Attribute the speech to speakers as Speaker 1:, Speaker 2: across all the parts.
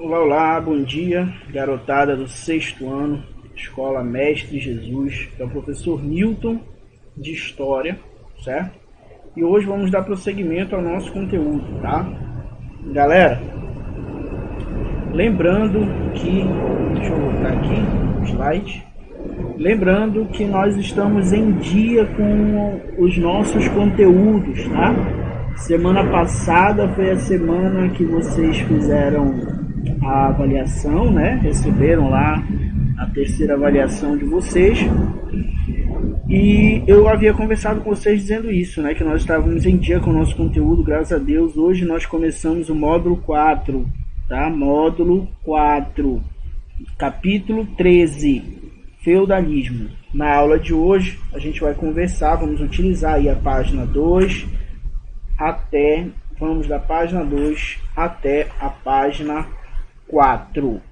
Speaker 1: Olá, olá, bom dia, garotada do sexto ano, Escola Mestre Jesus, é o professor Newton de História, certo? E hoje vamos dar prosseguimento ao nosso conteúdo, tá? Galera, lembrando que, deixa eu voltar aqui o slide, lembrando que nós estamos em dia com os nossos conteúdos, tá? Semana passada foi a semana que vocês fizeram a avaliação, né? Receberam lá a terceira avaliação de vocês. E eu havia conversado com vocês dizendo isso, né? Que nós estávamos em dia com o nosso conteúdo, graças a Deus. Hoje nós começamos o módulo 4, tá? Módulo 4, capítulo 13, feudalismo. Na aula de hoje a gente vai conversar, vamos utilizar aí a página 2 até, vamos da página 2 até a página 4,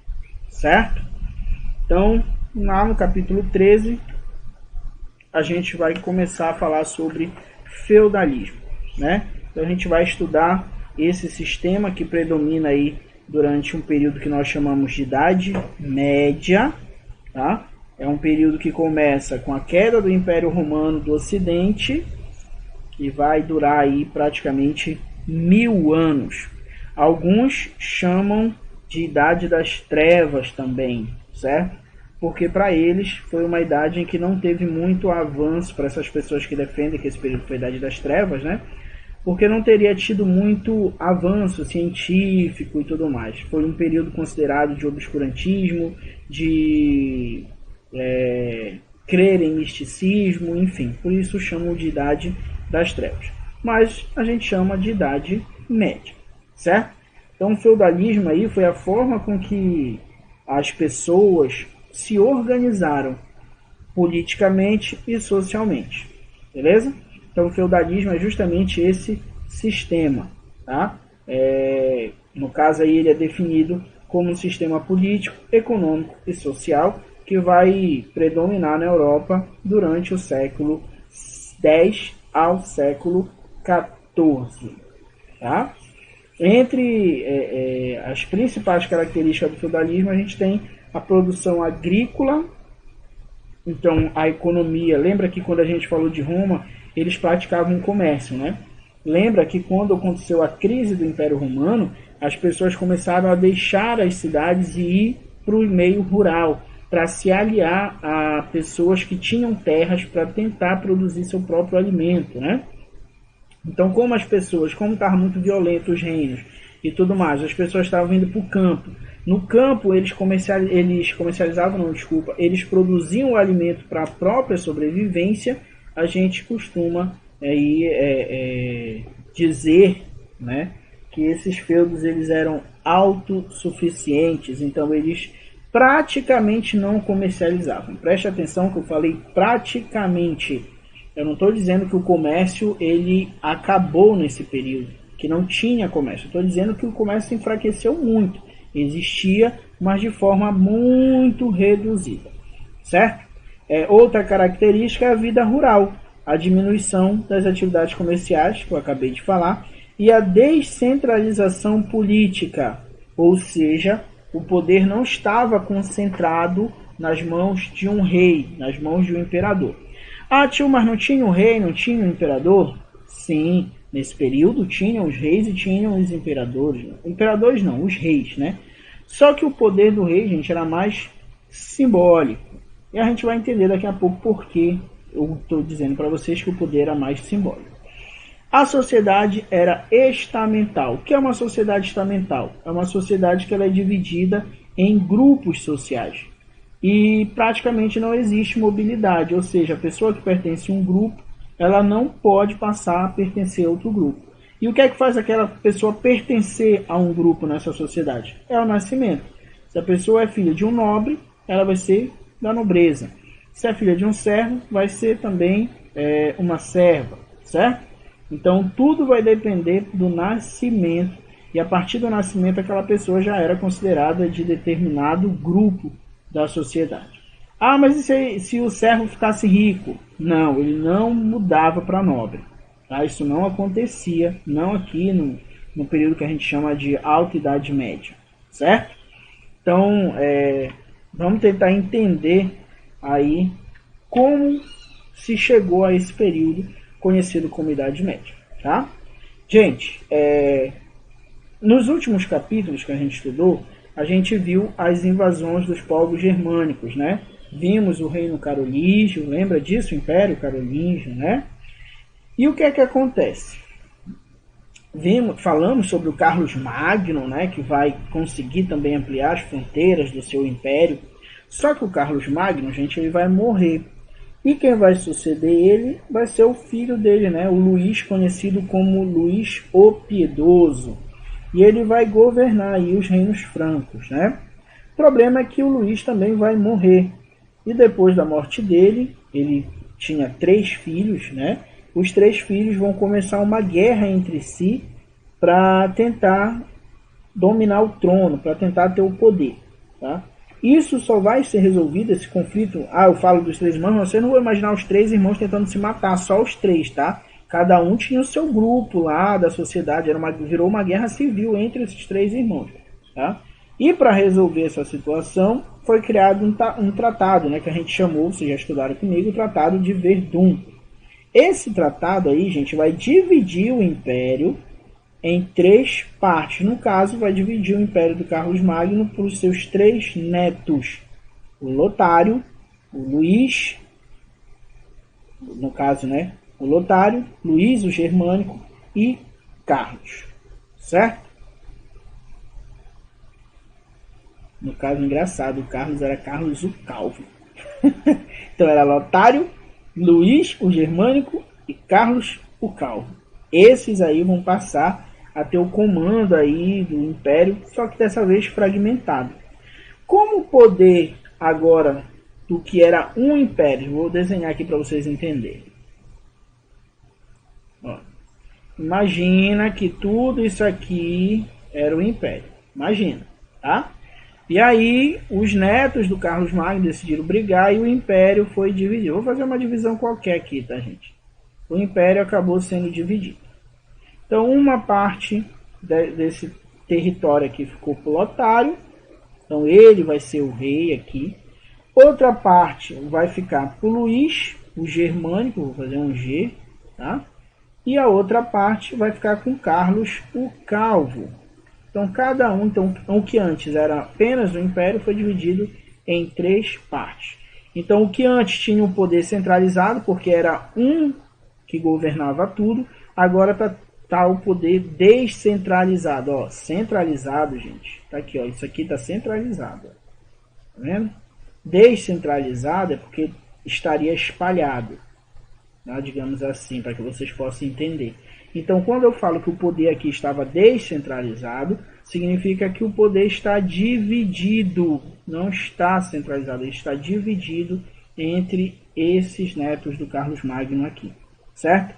Speaker 1: certo? Então, lá no capítulo 13, a gente vai começar a falar sobre feudalismo, né? Então, a gente vai estudar esse sistema que predomina aí durante um período que nós chamamos de Idade Média, tá? É um período que começa com a queda do Império Romano do Ocidente e vai durar aí praticamente 1000 anos. Alguns chamam de Idade das Trevas também, certo? Porque para eles foi uma idade em que não teve muito avanço, para essas pessoas que defendem que esse período foi a Idade das Trevas, né? Porque não teria tido muito avanço científico e tudo mais. Foi um período considerado de obscurantismo, de crer em misticismo, enfim. Por isso chamam de Idade das Trevas. Mas a gente chama de Idade Média, certo? Então o feudalismo aí foi a forma com que as pessoas se organizaram politicamente e socialmente, beleza? Então o feudalismo é justamente esse sistema, tá? No caso aí ele é definido como um sistema político, econômico e social que vai predominar na Europa durante o século X ao século XIV, tá? Entre as principais características do feudalismo, a gente tem a produção agrícola, então a economia. Lembra que quando a gente falou de Roma, eles praticavam um comércio, né? Lembra que quando aconteceu a crise do Império Romano, as pessoas começaram a deixar as cidades e ir para o meio rural, para se aliar a pessoas que tinham terras para tentar produzir seu próprio alimento, né? Então, como estavam muito violentos os reinos e tudo mais, as pessoas estavam vindo para o campo. No campo, eles produziam o alimento para a própria sobrevivência. A gente costuma dizer, né, que esses feudos eles eram autossuficientes, então eles praticamente não comercializavam. Preste atenção que eu falei praticamente. Eu não estou dizendo que o comércio ele acabou nesse período, que não tinha comércio. Estou dizendo que o comércio enfraqueceu muito. Existia, mas de forma muito reduzida, certo? Outra característica é a vida rural, a diminuição das atividades comerciais, que eu acabei de falar, e a descentralização política, ou seja, o poder não estava concentrado nas mãos de um rei, nas mãos de um imperador. Ah, tio, mas não tinha o rei, não tinha o imperador? Sim, nesse período tinham os reis e tinham os imperadores. Imperadores não, os reis, né? Só que o poder do rei, gente, era mais simbólico. E a gente vai entender daqui a pouco por que eu estou dizendo para vocês que o poder era mais simbólico. A sociedade era estamental. O que é uma sociedade estamental? É uma sociedade que ela é dividida em grupos sociais. E praticamente não existe mobilidade, ou seja, a pessoa que pertence a um grupo, ela não pode passar a pertencer a outro grupo. E o que é que faz aquela pessoa pertencer a um grupo nessa sociedade? É o nascimento. Se a pessoa é filha de um nobre, ela vai ser da nobreza. Se é filha de um servo, vai ser também uma serva, certo? Então tudo vai depender do nascimento. E a partir do nascimento, aquela pessoa já era considerada de determinado grupo da sociedade. Ah, mas e se o servo ficasse rico? Não, ele não mudava para nobre. Tá? Isso não acontecia, não aqui no período que a gente chama de Alta Idade Média, certo? Então, vamos tentar entender aí como se chegou a esse período conhecido como Idade Média, tá? Gente, nos últimos capítulos que a gente estudou, a gente viu as invasões dos povos germânicos, né? Vimos o reino carolígio, lembra disso? O Império Carolígio, né? E o que é que acontece? Falamos sobre o Carlos Magno, né? Que vai conseguir também ampliar as fronteiras do seu império. Só que o Carlos Magno, gente, ele vai morrer. E quem vai suceder ele vai ser o filho dele, né? O Luís, conhecido como Luís o Piedoso. E ele vai governar aí os reinos francos, né? O problema é que o Luís também vai morrer. E depois da morte dele, ele tinha 3 filhos, né? Os 3 filhos vão começar uma guerra entre si para tentar dominar o trono, para tentar ter o poder, tá? Isso só vai ser resolvido, esse conflito. Eu falo dos 3 irmãos, você não vai imaginar os 3 irmãos tentando se matar, só os 3, tá? Cada um tinha o seu grupo lá da sociedade, virou uma guerra civil entre esses 3 irmãos, tá? E para resolver essa situação, foi criado um tratado, né, que a gente chamou, vocês já estudaram comigo, o Tratado de Verdun. Esse tratado aí, gente, vai dividir o império em 3 partes. No caso, vai dividir o império do Carlos Magno por os seus 3 netos. O Lotário, o Luís, no caso, né? O Lotário, Luís o Germânico e Carlos. Certo? No caso, engraçado, o Carlos era Carlos o Calvo. Então era Lotário, Luís o Germânico e Carlos o Calvo. Esses aí vão passar a ter o comando aí do império, só que dessa vez fragmentado. Como o poder agora do que era um império, vou desenhar aqui para vocês entenderem. Ó, imagina que tudo isso aqui era o império. Imagina, tá? E aí os netos do Carlos Magno decidiram brigar e o império foi dividido. Vou fazer uma divisão qualquer aqui, tá, gente? O império acabou sendo dividido. Então, uma parte desse território aqui ficou para o Lotário. Então, ele vai ser o rei aqui. Outra parte vai ficar para o Luís, o Germânico. Vou fazer um G, tá? E a outra parte vai ficar com Carlos, o Calvo. Então, cada um... Então, o que antes era apenas o império foi dividido em 3 partes. Então, o que antes tinha um poder centralizado, porque era um que governava tudo, agora tá o poder descentralizado, ó, centralizado, gente, tá aqui, ó, isso aqui tá centralizado, tá vendo? Descentralizado é porque estaria espalhado, tá? Digamos assim, para que vocês possam entender. Então, quando eu falo que o poder aqui estava descentralizado, significa que o poder está dividido, não está centralizado, ele está dividido entre esses netos do Carlos Magno aqui, certo?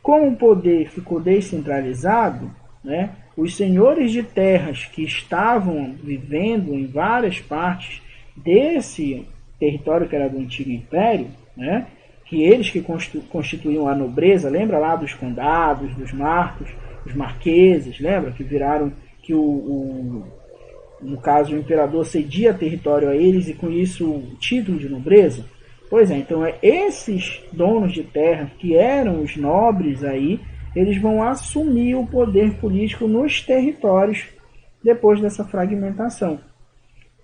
Speaker 1: Como o poder ficou descentralizado, né, os senhores de terras que estavam vivendo em várias partes desse território que era do antigo império, né, que eles que constituíam a nobreza, lembra lá dos condados, dos marcos, os marqueses, lembra que viraram que no caso o imperador cedia território a eles e com isso o título de nobreza? Pois é, então esses donos de terra, que eram os nobres aí, eles vão assumir o poder político nos territórios depois dessa fragmentação.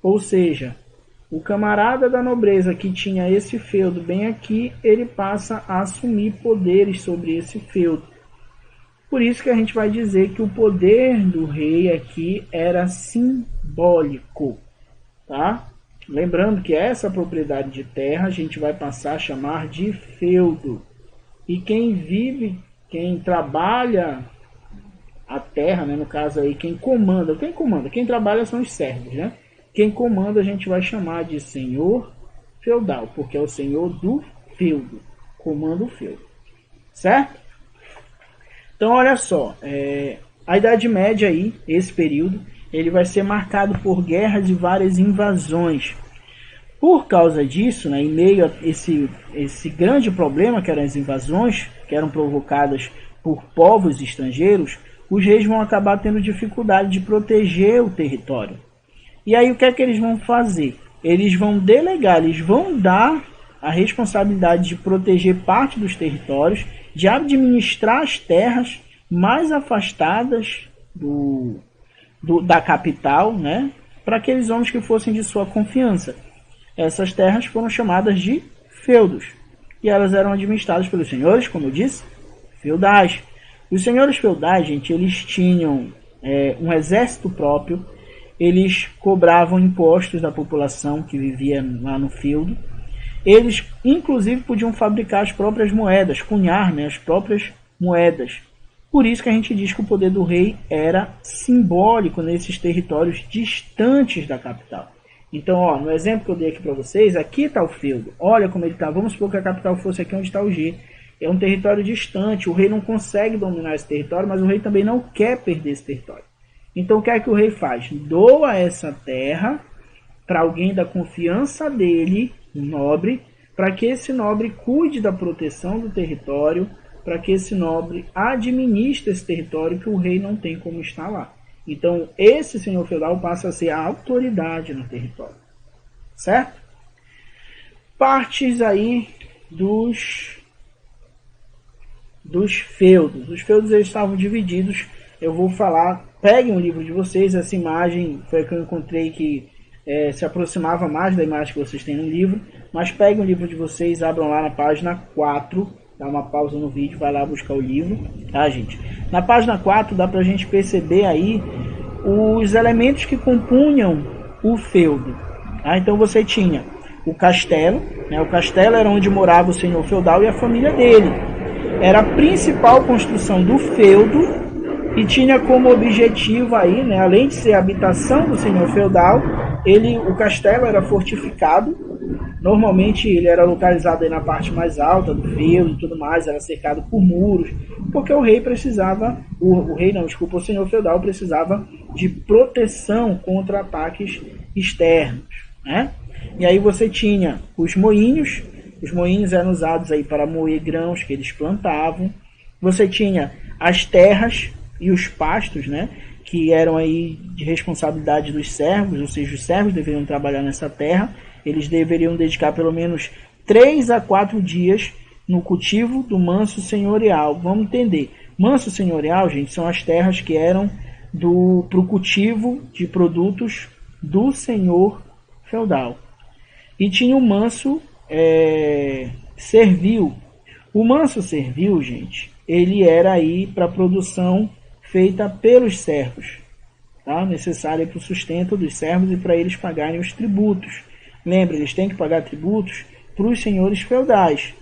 Speaker 1: Ou seja, o camarada da nobreza que tinha esse feudo bem aqui, ele passa a assumir poderes sobre esse feudo. Por isso que a gente vai dizer que o poder do rei aqui era simbólico, tá? Lembrando que essa propriedade de terra a gente vai passar a chamar de feudo. E quem vive, quem trabalha a terra, né, no caso aí, quem trabalha são os servos, né? Quem comanda a gente vai chamar de senhor feudal, porque é o senhor do feudo, comanda o feudo, certo? Então, olha só, a Idade Média aí, esse período, ele vai ser marcado por guerras e várias invasões. Por causa disso, né, em meio a esse grande problema que eram as invasões, que eram provocadas por povos estrangeiros, os reis vão acabar tendo dificuldade de proteger o território. E aí o que é que eles vão fazer? Eles vão delegar, eles vão dar a responsabilidade de proteger parte dos territórios, de administrar as terras mais afastadas da capital, né, para aqueles homens que fossem de sua confiança. Essas terras foram chamadas de feudos, e elas eram administradas pelos senhores, como eu disse, feudais. Os senhores feudais, gente, eles tinham um exército próprio, eles cobravam impostos da população que vivia lá no feudo. Eles, inclusive, podiam fabricar as próprias moedas, cunhar, né, as próprias moedas. Por isso que a gente diz que o poder do rei era simbólico nesses territórios distantes da capital. Então, ó, no exemplo que eu dei aqui para vocês, aqui está o feudo. Olha como ele está. Vamos supor que a capital fosse aqui onde está o G. É um território distante. O rei não consegue dominar esse território, mas o rei também não quer perder esse território. Então, o que é que o rei faz? Doa essa terra para alguém da confiança dele, um nobre, para que esse nobre cuide da proteção do território, para que esse nobre administre esse território que o rei não tem como estar lá. Então, esse senhor feudal passa a ser a autoridade no território. Certo? Partes aí dos feudos. Os feudos eles estavam divididos. Eu vou falar, peguem o livro de vocês. Essa imagem foi a que eu encontrei que se aproximava mais da imagem que vocês têm no livro. Mas peguem o livro de vocês, abram lá na página 4. Dá uma pausa no vídeo, vai lá buscar o livro, tá, gente? Na página 4 dá pra gente perceber aí os elementos que compunham o feudo. Tá? Então você tinha o castelo, né? O castelo era onde morava o senhor feudal e a família dele. Era a principal construção do feudo e tinha como objetivo aí, né, além de ser a habitação do senhor feudal, o castelo era fortificado. Normalmente ele era localizado aí na parte mais alta do feudo e tudo mais, era cercado por muros, porque o rei precisava, o senhor feudal precisava de proteção contra ataques externos, né? E aí você tinha os moinhos eram usados aí para moer grãos que eles plantavam, você tinha as terras e os pastos, né, que eram aí de responsabilidade dos servos, ou seja, os servos deveriam trabalhar nessa terra. Eles deveriam dedicar pelo menos 3 a 4 dias no cultivo do manso senhorial. Vamos entender. Manso senhorial, gente, são as terras que eram para o cultivo de produtos do senhor feudal. E tinha o manso servil. O manso servil, gente, ele era aí para a produção feita pelos servos, tá? Necessária para o sustento dos servos e para eles pagarem os tributos. Lembra, eles têm que pagar tributos para os senhores feudais,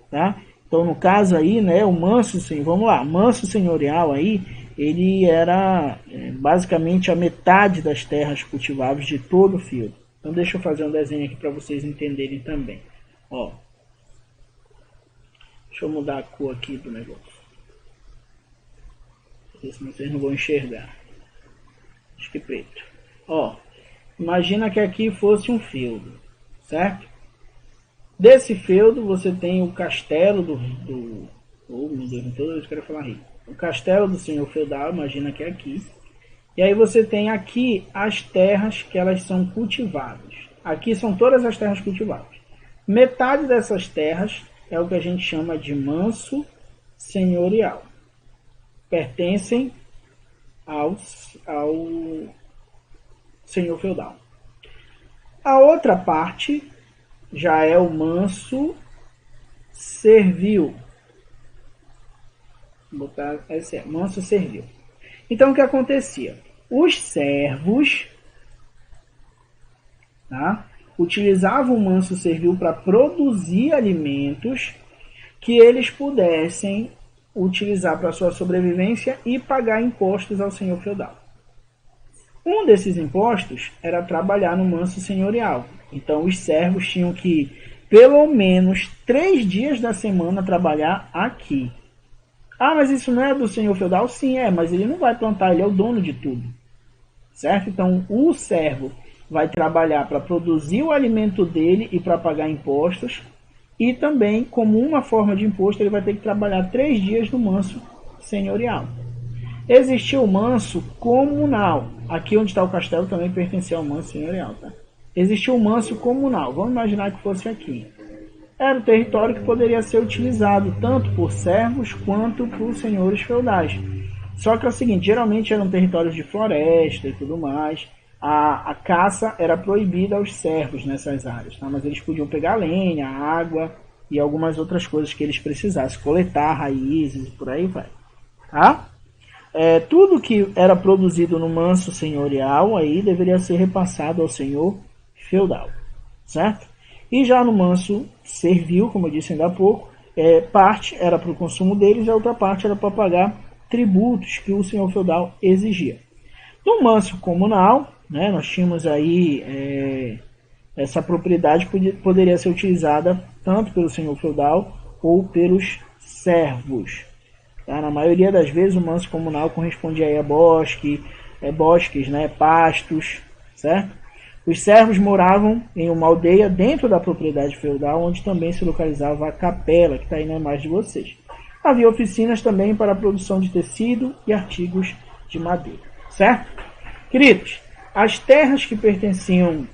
Speaker 1: tá? Então, no caso aí, né, o manso, vamos lá, manso senhorial aí, ele era basicamente a metade das terras cultiváveis de todo o feudo. Então, deixa eu fazer um desenho aqui para vocês entenderem também. Ó, deixa eu mudar a cor aqui do negócio, porque senão vocês não vão enxergar. Acho que preto. Ó, imagina que aqui fosse um feudo, certo? Desse feudo você tem o castelo oh, meu Deus, toda vez eu quero falar rico. O castelo do senhor feudal, imagina que é aqui. E aí você tem aqui as terras que elas são cultivadas. Aqui são todas as terras cultivadas. Metade dessas terras é o que a gente chama de manso senhorial. Pertencem ao senhor feudal. A outra parte já é o manso servil. Vou botar esse manso servil. Então o que acontecia? Os servos, tá, utilizavam o manso servil para produzir alimentos que eles pudessem utilizar para sua sobrevivência e pagar impostos ao senhor feudal. Um desses impostos era trabalhar no manso senhorial. Então os servos tinham que pelo menos 3 dias da semana trabalhar aqui. Ah, mas isso não é do senhor feudal? Sim, mas ele não vai plantar, ele é o dono de tudo. Certo? Então o servo vai trabalhar para produzir o alimento dele e para pagar impostos. E também, como uma forma de imposto, ele vai ter que trabalhar 3 dias no manso senhorial. Existia o manso comunal. Aqui onde está o castelo também pertencia ao manso senhorial, tá? Existia o manso comunal. Vamos imaginar que fosse aqui. Era um território que poderia ser utilizado tanto por servos quanto por senhores feudais. Só que é o seguinte, geralmente eram territórios de floresta e tudo mais. A caça era proibida aos servos nessas áreas, tá? Mas eles podiam pegar lenha, água e algumas outras coisas que eles precisassem, coletar raízes e por aí vai. Tá? Tudo que era produzido no manso senhorial aí deveria ser repassado ao senhor feudal, certo? E já no manso servil, como eu disse ainda há pouco, parte era para o consumo deles e a outra parte era para pagar tributos que o senhor feudal exigia. No manso comunal, né, nós tínhamos aí essa propriedade poderia ser utilizada tanto pelo senhor feudal ou pelos servos. Tá? Na maioria das vezes o manso comunal correspondia aí a bosques, né, pastos, certo? Os servos moravam em uma aldeia dentro da propriedade feudal, onde também se localizava a capela, que está aí na imagem de vocês. Havia oficinas também para a produção de tecido e artigos de madeira, certo? Queridos, as terras que pertenciam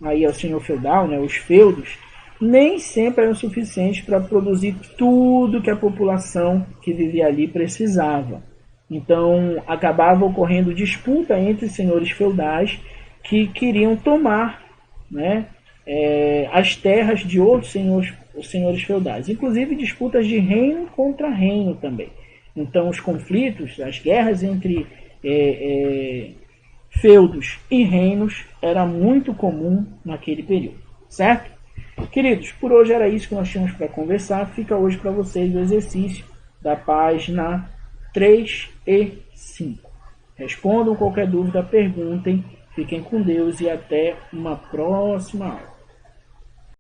Speaker 1: aí ao senhor feudal, né, os feudos, nem sempre eram suficientes para produzir tudo que a população que vivia ali precisava. Então, acabava ocorrendo disputa entre senhores feudais que queriam tomar, né, as terras de outros senhores feudais. Inclusive disputas de reino contra reino também. Então, os conflitos, as guerras entre feudos e reinos era muito comum naquele período, certo? Queridos, por hoje era isso que nós tínhamos para conversar. Fica hoje para vocês o exercício da página 3 e 5. Respondam qualquer dúvida, perguntem, fiquem com Deus e até uma próxima aula.